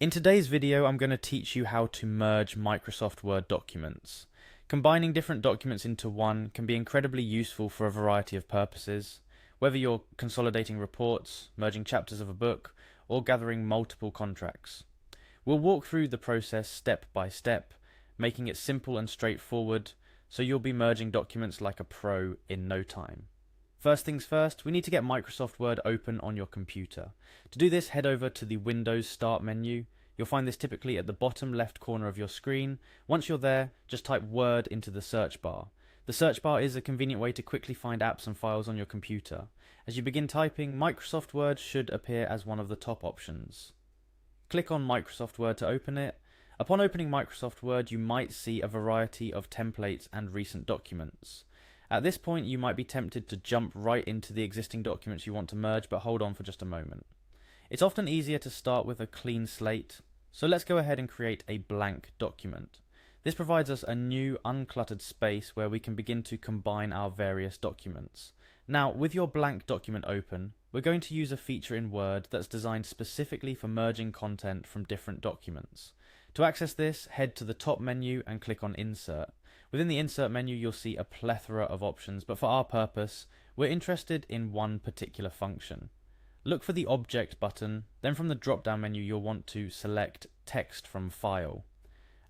In today's video, I'm going to teach you how to merge Microsoft Word documents. Combining different documents into one can be incredibly useful for a variety of purposes, whether you're consolidating reports, merging chapters of a book, or gathering multiple contracts. We'll walk through the process step by step, making it simple and straightforward, so you'll be merging documents like a pro in no time. First things first, we need to get Microsoft Word open on your computer. To do this, head over to the Windows Start menu. You'll find this typically at the bottom left corner of your screen. Once you're there, just type Word into the search bar. The search bar is a convenient way to quickly find apps and files on your computer. As you begin typing, Microsoft Word should appear as one of the top options. Click on Microsoft Word to open it. Upon opening Microsoft Word, you might see a variety of templates and recent documents. At this point, you might be tempted to jump right into the existing documents you want to merge, but hold on for just a moment. It's often easier to start with a clean slate, so let's go ahead and create a blank document. This provides us a new uncluttered space where we can begin to combine our various documents. Now, with your blank document open, we're going to use a feature in Word that's designed specifically for merging content from different documents. To access this, head to the top menu and click on Insert. Within the Insert menu, you'll see a plethora of options, but for our purpose, we're interested in one particular function. Look for the Object button, then from the drop-down menu, you'll want to select Text from File.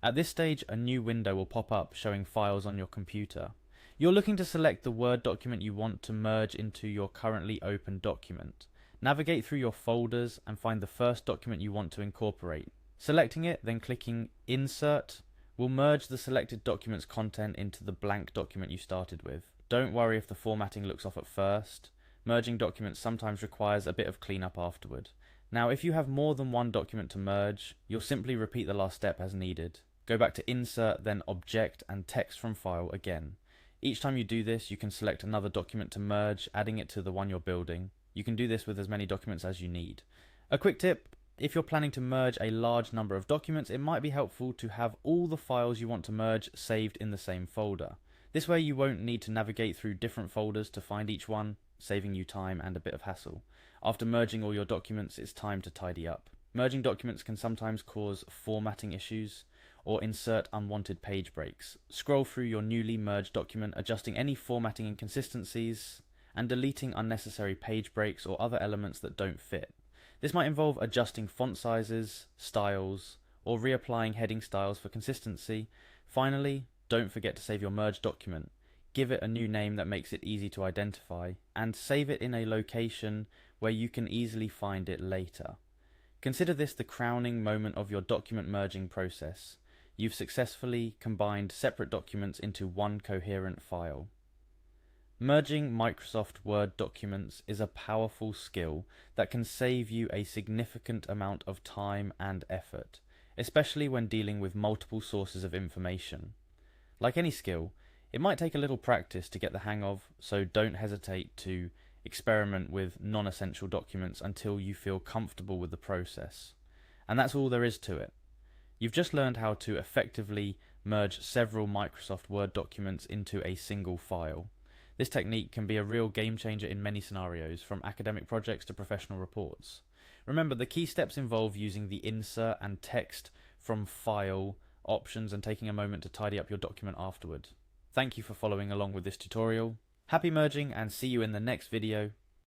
At this stage, a new window will pop up showing files on your computer. You're looking to select the Word document you want to merge into your currently open document. Navigate through your folders and find the first document you want to incorporate. Selecting it, then clicking Insert, will merge the selected document's content into the blank document you started with. Don't worry if the formatting looks off at first. Merging documents sometimes requires a bit of cleanup afterward. Now, if you have more than one document to merge, you'll simply repeat the last step as needed. Go back to Insert, then Object and Text from File again. Each time you do this, you can select another document to merge, adding it to the one you're building. You can do this with as many documents as you need. A quick tip: if you're planning to merge a large number of documents, it might be helpful to have all the files you want to merge saved in the same folder. This way you won't need to navigate through different folders to find each one, saving you time and a bit of hassle. After merging all your documents, it's time to tidy up. Merging documents can sometimes cause formatting issues or insert unwanted page breaks. Scroll through your newly merged document, adjusting any formatting inconsistencies and deleting unnecessary page breaks or other elements that don't fit. This might involve adjusting font sizes, styles, or reapplying heading styles for consistency. Finally, don't forget to save your merged document. Give it a new name that makes it easy to identify, and save it in a location where you can easily find it later. Consider this the crowning moment of your document merging process. You've successfully combined separate documents into one coherent file. Merging Microsoft Word documents is a powerful skill that can save you a significant amount of time and effort, especially when dealing with multiple sources of information. Like any skill, it might take a little practice to get the hang of, so don't hesitate to experiment with non-essential documents until you feel comfortable with the process. And that's all there is to it. You've just learned how to effectively merge several Microsoft Word documents into a single file. This technique can be a real game changer in many scenarios, from academic projects to professional reports. Remember, the key steps involve using the Insert and Text from File options and taking a moment to tidy up your document afterward. Thank you for following along with this tutorial. Happy merging, and see you in the next video.